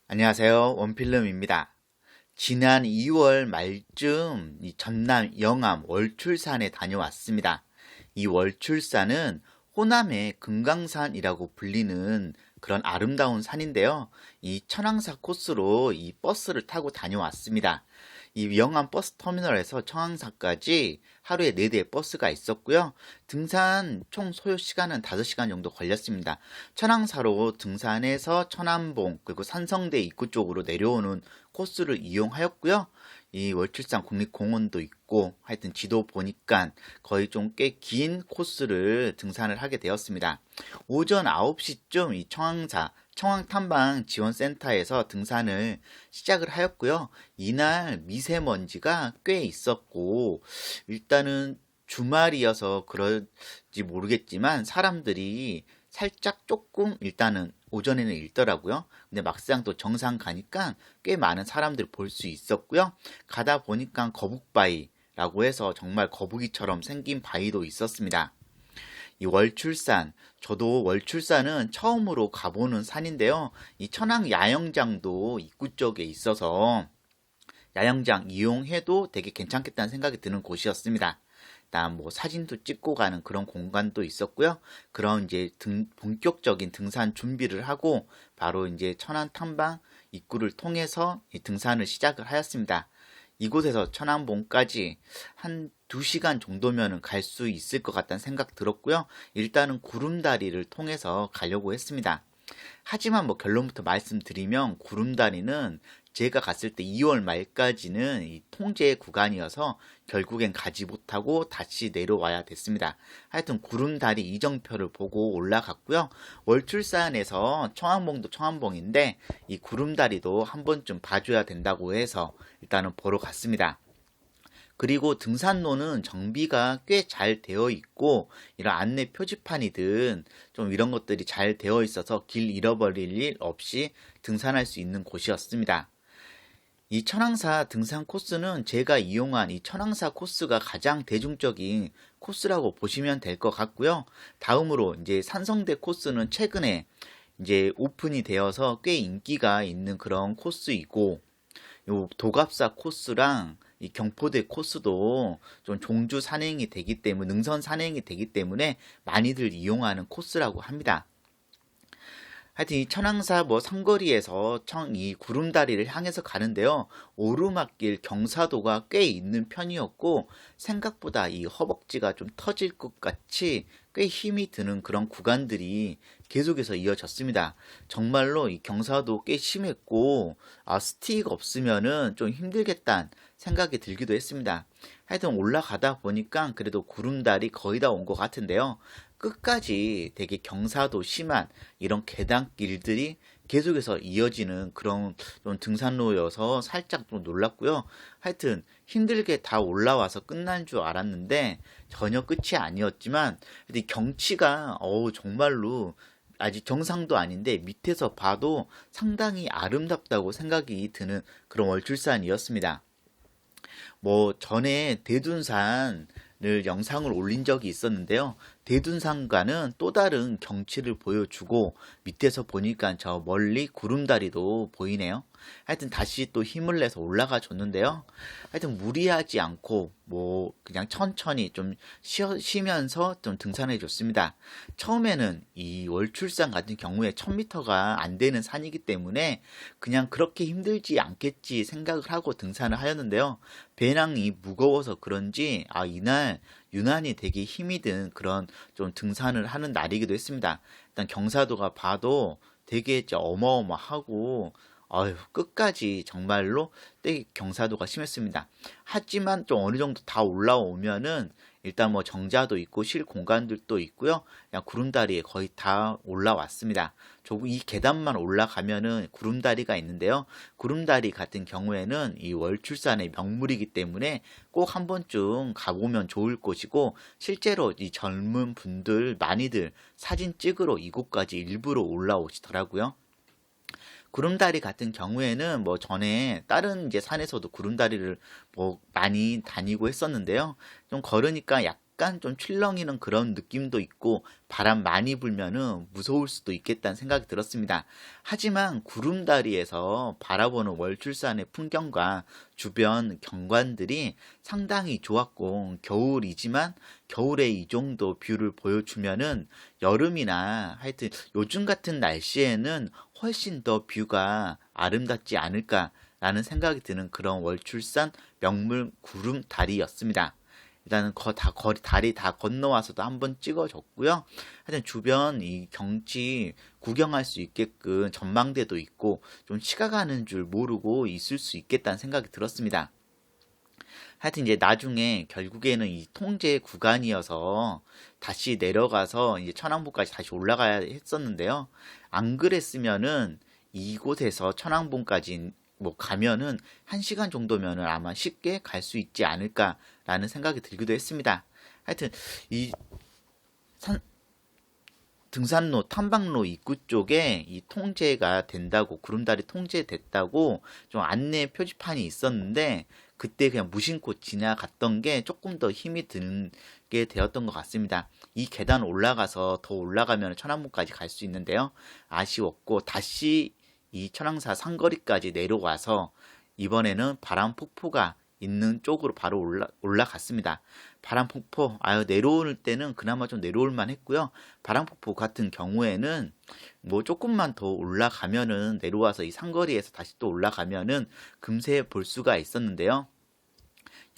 안녕하세요. 원필름입니다. 지난 2월 말쯤 이 전남 영암 월출산에 다녀왔습니다. 이 월출산은 호남의 금강산이라고 불리는 그런 아름다운 산인데요. 이 천왕사 코스로 이 버스를 타고 다녀왔습니다. 이 영암 버스 터미널에서 청왕사까지 하루에 4대의 버스가 있었고요. 등산 총 소요 시간은 5시간 정도 걸렸습니다. 천왕사로 등산해서 천안봉 그리고 산성대 입구 쪽으로 내려오는 코스를 이용하였고요. 이 월출산 국립공원도 있고 하여튼 지도 보니까 거의 좀 꽤 긴 코스를 등산을 하게 되었습니다. 오전 9시쯤 이 청왕탐방 지원센터에서 등산을 시작을 하였고요. 이날 미세먼지가 꽤 있었고 일단은 주말이어서 그런지 모르겠지만 사람들이 살짝 조금 일단은 오전에는 읽더라고요. 근데 막상 또 정상 가니까 꽤 많은 사람들 볼 수 있었고요. 가다 보니까 거북바위라고 해서 정말 거북이처럼 생긴 바위도 있었습니다. 이 월출산, 저도 월출산은 처음으로 가보는 산인데요. 이 천왕 야영장도 입구 쪽에 있어서 야영장 이용해도 되게 괜찮겠다는 생각이 드는 곳이었습니다. 일단 뭐 사진도 찍고 가는 그런 공간도 있었고요. 그런 이제 본격적인 등산 준비를 하고 바로 이제 천안 탐방 입구를 통해서 이 등산을 시작을 하였습니다. 이곳에서 천안봉까지 한 2시간 정도면은 갈 수 있을 것 같다는 생각 들었고요. 일단은 구름다리를 통해서 가려고 했습니다. 하지만 뭐 결론부터 말씀드리면 구름다리는 제가 갔을 때 2월 말까지는 이 통제 구간이어서 결국엔 가지 못하고 다시 내려와야 됐습니다. 하여튼 구름다리 이정표를 보고 올라갔고요. 월출산에서 청안봉도 청안봉인데 이 구름다리도 한 번쯤 봐줘야 된다고 해서 일단은 보러 갔습니다. 그리고 등산로는 정비가 꽤 잘 되어 있고 이런 안내 표지판이든 좀 이런 것들이 잘 되어 있어서 길 잃어버릴 일 없이 등산할 수 있는 곳이었습니다. 이 천왕사 등산 코스는 제가 이용한 이 천왕사 코스가 가장 대중적인 코스라고 보시면 될 것 같고요. 다음으로 이제 산성대 코스는 최근에 이제 오픈이 되어서 꽤 인기가 있는 그런 코스이고, 요 도갑사 코스랑 이 경포대 코스도 좀 종주 산행이 되기 때문에 능선 산행이 되기 때문에 많이들 이용하는 코스라고 합니다. 하여튼 이 천왕사 뭐 삼거리에서 이 구름다리를 향해서 가는데요. 오르막길 경사도가 꽤 있는 편이었고 생각보다 이 허벅지가 좀 터질 것 같이 꽤 힘이 드는 그런 구간들이 계속해서 이어졌습니다. 정말로 이 경사도 꽤 심했고 스틱 없으면은 좀 힘들겠다는 생각이 들기도 했습니다. 하여튼 올라가다 보니까 그래도 구름다리 거의 다 온 것 같은데요. 끝까지 되게 경사도 심한 이런 계단길들이 계속해서 이어지는 그런 좀 등산로여서 살짝 좀 놀랐고요. 하여튼 힘들게 다 올라와서 끝난 줄 알았는데 전혀 끝이 아니었지만 경치가 정말로 아직 정상도 아닌데 밑에서 봐도 상당히 아름답다고 생각이 드는 그런 월출산이었습니다. 뭐 전에 대둔산을 영상을 올린 적이 있었는데요. 대둔산과는 또 다른 경치를 보여주고 밑에서 보니까 저 멀리 구름다리도 보이네요. 하여튼 다시 또 힘을 내서 올라가 줬는데요. 하여튼 무리하지 않고 뭐 그냥 천천히 좀 쉬면서 좀 등산해 줬습니다. 처음에는 이 월출산 같은 경우에 1000m가 안 되는 산이기 때문에 그냥 그렇게 힘들지 않겠지 생각을 하고 등산을 하였는데요. 배낭이 무거워서 그런지 이날 유난히 되게 힘이 든 그런 좀 등산을 하는 날이기도 했습니다. 일단 경사도가 봐도 되게 어마어마하고 끝까지 정말로 되게 경사도가 심했습니다. 하지만 좀 어느 정도 다 올라오면은 일단 뭐 정자도 있고 쉴 공간들도 있고요. 그냥 구름다리에 거의 다 올라왔습니다. 조금 이 계단만 올라가면은 구름다리가 있는데요. 구름다리 같은 경우에는 이 월출산의 명물이기 때문에 꼭 한 번쯤 가보면 좋을 곳이고 실제로 이 젊은 분들 많이들 사진 찍으러 이곳까지 일부러 올라오시더라고요. 구름다리 같은 경우에는 뭐 전에 다른 이제 산에서도 구름다리를 뭐 많이 다니고 했었는데요. 좀 걸으니까 약간 좀 출렁이는 그런 느낌도 있고 바람 많이 불면은 무서울 수도 있겠다는 생각이 들었습니다. 하지만 구름다리에서 바라보는 월출산의 풍경과 주변 경관들이 상당히 좋았고 겨울이지만 겨울에 이 정도 뷰를 보여주면은 여름이나 하여튼 요즘 같은 날씨에는 훨씬 더 뷰가 아름답지 않을까라는 생각이 드는 그런 월출산 명물 구름다리였습니다. 일단은 다리 다 건너와서도 한번 찍어줬고요. 하여튼 주변 이 경치 구경할 수 있게끔 전망대도 있고 좀 시가 가는 줄 모르고 있을 수 있겠다는 생각이 들었습니다. 하여튼 이제 나중에 결국에는 이 통제 구간이어서 다시 내려가서 이제 천왕봉까지 다시 올라가야 했었는데요. 안 그랬으면은 이곳에서 천왕봉까지 뭐 가면은 1시간 정도면은 아마 쉽게 갈 수 있지 않을까라는 생각이 들기도 했습니다. 하여튼 이 등산로, 탐방로 입구 쪽에 이 통제가 된다고, 구름다리 통제됐다고 좀 안내 표지판이 있었는데, 그때 그냥 무심코 지나갔던 게 조금 더 힘이 들게 되었던 것 같습니다. 이 계단 올라가서 더 올라가면 천안문까지 갈 수 있는데요. 아쉬웠고, 다시 이 천왕사 상거리까지 내려와서, 이번에는 바람폭포가 있는 쪽으로 바로 올라갔습니다. 바람폭포, 내려올 때는 그나마 좀 내려올만 했고요. 바람폭포 같은 경우에는 뭐 조금만 더 올라가면은 내려와서 이 상거리에서 다시 또 올라가면은 금세 볼 수가 있었는데요.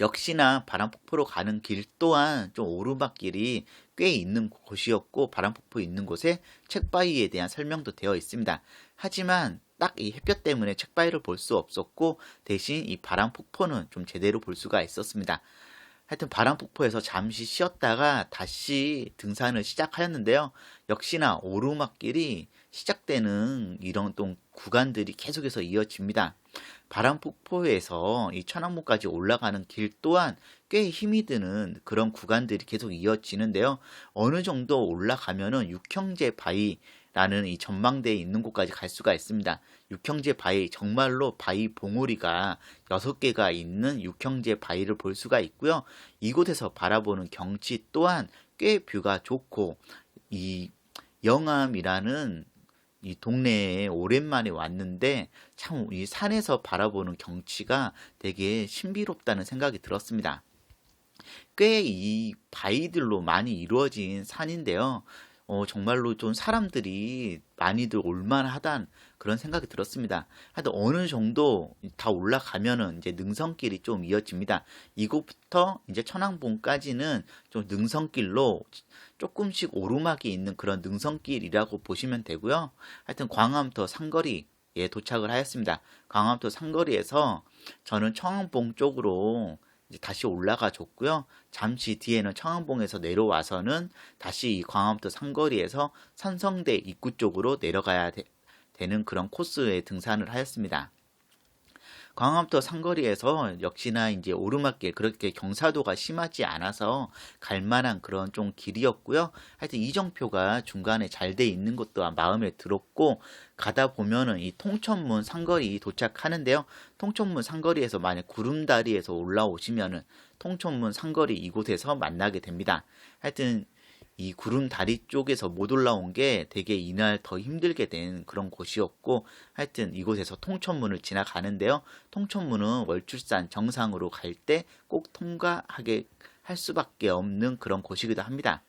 역시나 바람폭포로 가는 길 또한 좀 오르막길이 꽤 있는 곳이었고 바람폭포 있는 곳에 책바위에 대한 설명도 되어 있습니다. 하지만 딱 이 햇볕 때문에 책바위를 볼 수 없었고 대신 이 바람폭포는 좀 제대로 볼 수가 있었습니다. 하여튼 바람폭포에서 잠시 쉬었다가 다시 등산을 시작하였는데요. 역시나 오르막길이 시작되는 이런 또 구간들이 계속해서 이어집니다. 바람폭포에서 이 천왕봉까지 올라가는 길 또한 꽤 힘이 드는 그런 구간들이 계속 이어지는데요. 어느 정도 올라가면은 육형제 바위라는 이 전망대에 있는 곳까지 갈 수가 있습니다. 육형제 바위, 정말로 바위 봉우리가 6개가 있는 육형제 바위를 볼 수가 있고요. 이곳에서 바라보는 경치 또한 꽤 뷰가 좋고 이 영암이라는 이 동네에 오랜만에 왔는데 참 이 산에서 바라보는 경치가 되게 신비롭다는 생각이 들었습니다. 꽤 이 바위들로 많이 이루어진 산인데요. 정말로 좀 사람들이 많이들 올만하단 그런 생각이 들었습니다. 하여튼 어느 정도 다 올라가면은 이제 능선길이 좀 이어집니다. 이곳부터 이제 천왕봉까지는 좀 능선길로 조금씩 오르막이 있는 그런 능선길이라고 보시면 되고요. 하여튼 광암터 상거리에 도착을 하였습니다. 광암터 상거리에서 저는 청왕봉 쪽으로 이제 다시 올라가 줬고요. 잠시 뒤에는 청왕봉에서 내려와서는 다시 이 광암터 상거리에서 산성대 입구 쪽으로 내려가야 되는 그런 코스에 등산을 하였습니다. 광암터 상거리에서 역시나 이제 오르막길 그렇게 경사도가 심하지 않아서 갈만한 그런 좀 길이었고요. 하여튼 이정표가 중간에 잘 돼 있는 것도 마음에 들었고 가다 보면은 이 통천문 상거리 도착하는데요. 통천문 상거리에서 만약 구름다리에서 올라오시면은 통천문 상거리 이곳에서 만나게 됩니다. 하여튼 이 구름다리 쪽에서 못 올라온 게 되게 이날 더 힘들게 된 그런 곳이었고 하여튼 이곳에서 통천문을 지나가는데요. 통천문은 월출산 정상으로 갈 때 꼭 통과하게 할 수밖에 없는 그런 곳이기도 합니다.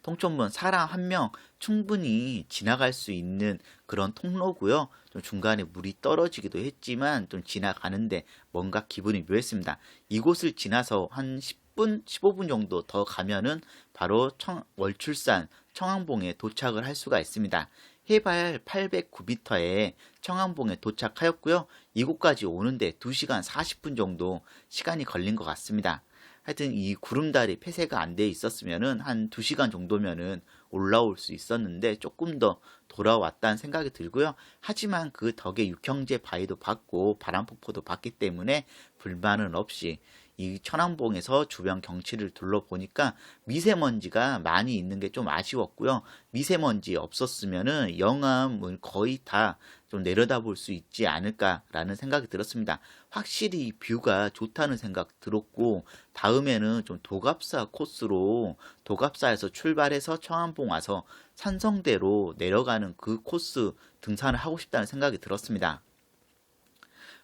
통천문 사람 한 명 충분히 지나갈 수 있는 그런 통로고요. 좀 중간에 물이 떨어지기도 했지만 좀 지나가는데 뭔가 기분이 묘했습니다. 이곳을 지나서 한 10분, 15분 정도 더 가면은 바로 월출산 청왕봉에 도착을 할 수가 있습니다. 해발 809m에 청왕봉에 도착하였고요. 이곳까지 오는데 2시간 40분 정도 시간이 걸린 것 같습니다. 하여튼 이 구름다리 폐쇄가 안 돼 있었으면은 한 2시간 정도면은 올라올 수 있었는데 조금 더 돌아왔다는 생각이 들고요. 하지만 그 덕에 육형제 바위도 봤고 바람폭포도 봤기 때문에 불만은 없이 이 천왕봉에서 주변 경치를 둘러보니까 미세먼지가 많이 있는 게 좀 아쉬웠고요. 미세먼지 없었으면은 영암을 거의 다 좀 내려다볼 수 있지 않을까라는 생각이 들었습니다. 확실히 뷰가 좋다는 생각 들었고, 다음에는 좀 도갑사 코스로 도갑사에서 출발해서 청암봉 와서 산성대로 내려가는 그 코스 등산을 하고 싶다는 생각이 들었습니다.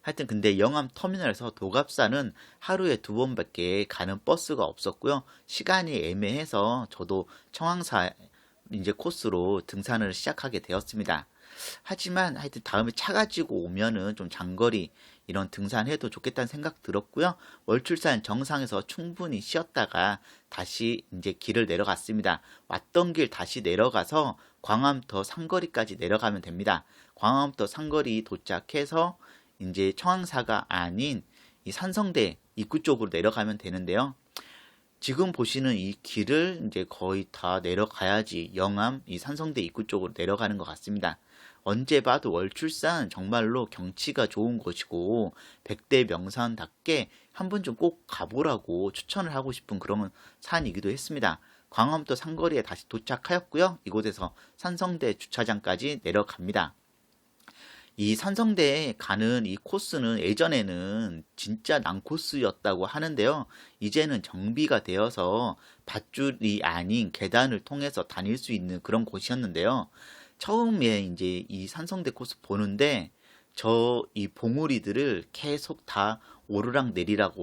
하여튼 근데 영암 터미널에서 도갑사는 하루에 2번밖에 가는 버스가 없었고요. 시간이 애매해서 저도 청황사 이제 코스로 등산을 시작하게 되었습니다. 하지만 하여튼 다음에 차 가지고 오면은 좀 장거리 이런 등산해도 좋겠다는 생각 들었고요. 월출산 정상에서 충분히 쉬었다가 다시 이제 길을 내려갔습니다. 왔던 길 다시 내려가서 광암터 상거리까지 내려가면 됩니다. 광암터 상거리 도착해서 이제 청황사가 아닌 이 산성대 입구 쪽으로 내려가면 되는데요. 지금 보시는 이 길을 이제 거의 다 내려가야지 영암 이 산성대 입구 쪽으로 내려가는 것 같습니다. 언제 봐도 월출산 정말로 경치가 좋은 곳이고 백대 명산답게 한 번쯤 꼭 가보라고 추천을 하고 싶은 그런 산이기도 했습니다. 광암도 상거리에 다시 도착하였고요. 이곳에서 산성대 주차장까지 내려갑니다. 이 산성대에 가는 이 코스는 예전에는 진짜 난코스였다고 하는데요. 이제는 정비가 되어서 밧줄이 아닌 계단을 통해서 다닐 수 있는 그런 곳이었는데요. 처음에 이제 이 산성대 코스 보는데 저 이 봉우리들을 계속 다 오르락 내리락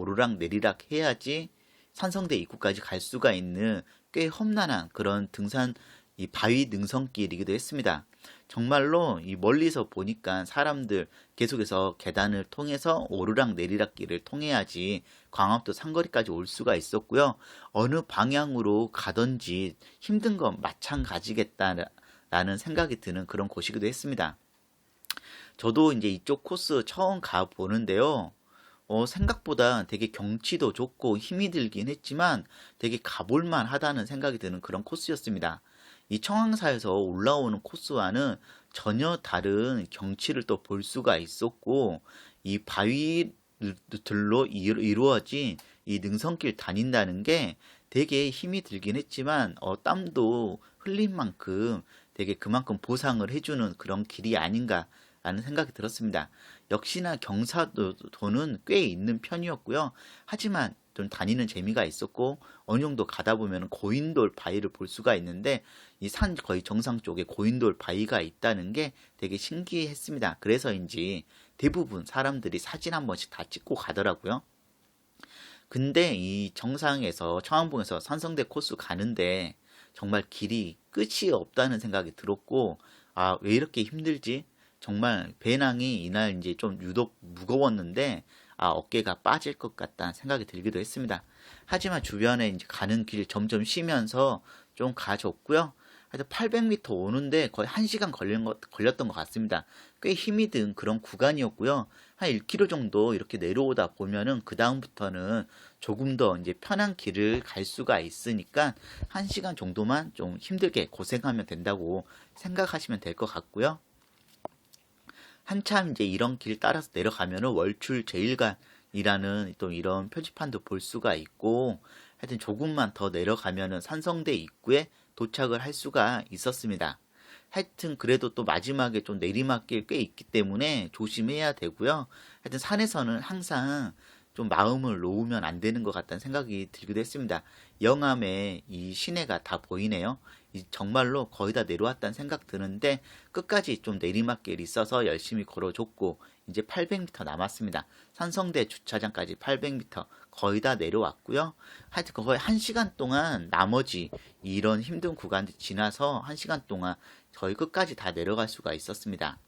해야지 산성대 입구까지 갈 수가 있는 꽤 험난한 그런 등산 이 바위 능선길이기도 했습니다. 정말로 이 멀리서 보니까 사람들 계속해서 계단을 통해서 오르락 내리락 길을 통해야지 광암도 상거리까지 올 수가 있었고요. 어느 방향으로 가든지 힘든 건 마찬가지겠다라는 생각이 드는 그런 곳이기도 했습니다. 저도 이제 이쪽 코스 처음 가 보는데요. 생각보다 되게 경치도 좋고 힘이 들긴 했지만 되게 가볼만 하다는 생각이 드는 그런 코스였습니다. 이 청황사에서 올라오는 코스와는 전혀 다른 경치를 또 볼 수가 있었고, 이 바위들로 이루어진 이 능선길 다닌다는 게 되게 힘이 들긴 했지만 땀도 흘린 만큼 되게 그만큼 보상을 해주는 그런 길이 아닌가 라는 생각이 들었습니다. 역시나 경사도는 꽤 있는 편이었고요. 하지만 좀 다니는 재미가 있었고 어느 정도 가다 보면 고인돌 바위를 볼 수가 있는데 이 산 거의 정상 쪽에 고인돌 바위가 있다는 게 되게 신기했습니다. 그래서인지 대부분 사람들이 사진 한 번씩 다 찍고 가더라고요. 근데 이 정상에서 청암봉에서 산성대 코스 가는데 정말 길이 끝이 없다는 생각이 들었고, 아, 왜 이렇게 힘들지? 정말 배낭이 이날 이제 좀 유독 무거웠는데 어깨가 빠질 것 같다는 생각이 들기도 했습니다. 하지만 주변에 이제 가는 길 점점 쉬면서 좀 가졌고요. 하여튼 800m 오는데 거의 1시간 걸렸던 것 같습니다. 꽤 힘이 든 그런 구간이었고요. 한 1km 정도 이렇게 내려오다 보면은 그 다음부터는 조금 더 이제 편한 길을 갈 수가 있으니까 1시간 정도만 좀 힘들게 고생하면 된다고 생각하시면 될 것 같고요. 한참 이제 이런 길 따라서 내려가면은 월출 제일관이라는 또 이런 표지판도 볼 수가 있고, 하여튼 조금만 더 내려가면은 산성대 입구에 도착을 할 수가 있었습니다. 하여튼 그래도 또 마지막에 좀 내리막길 꽤 있기 때문에 조심해야 되고요. 하여튼 산에서는 항상 좀 마음을 놓으면 안 되는 것 같다는 생각이 들기도 했습니다. 영암에 이 시내가 다 보이네요. 정말로 거의 다 내려왔다는 생각 드는데 끝까지 좀 내리막길이 있어서 열심히 걸어줬고 이제 800m 남았습니다. 산성대 주차장까지 800m 거의 다 내려왔고요. 하여튼 거의 1시간 동안 나머지 이런 힘든 구간들 지나서 1시간 동안 거의 끝까지 다 내려갈 수가 있었습니다.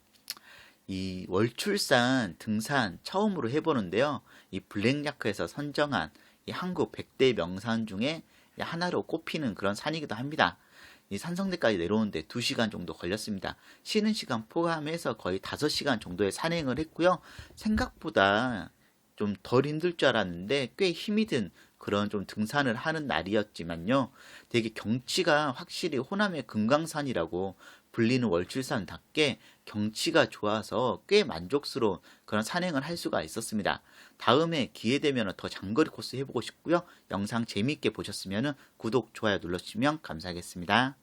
이 월출산 등산 처음으로 해보는데요. 이 블랙야크에서 선정한 이 한국 100대 명산 중에 하나로 꼽히는 그런 산이기도 합니다. 이 산성대까지 내려오는데 2시간 정도 걸렸습니다. 쉬는 시간 포함해서 거의 5시간 정도의 산행을 했고요. 생각보다 좀 덜 힘들 줄 알았는데 꽤 힘이 든 그런 좀 등산을 하는 날이었지만요. 되게 경치가 확실히 호남의 금강산이라고 불리는 월출산답게 경치가 좋아서 꽤 만족스러운 그런 산행을 할 수가 있었습니다. 다음에 기회 되면 더 장거리 코스 해보고 싶고요. 영상 재미있게 보셨으면 구독, 좋아요 눌러주시면 감사하겠습니다.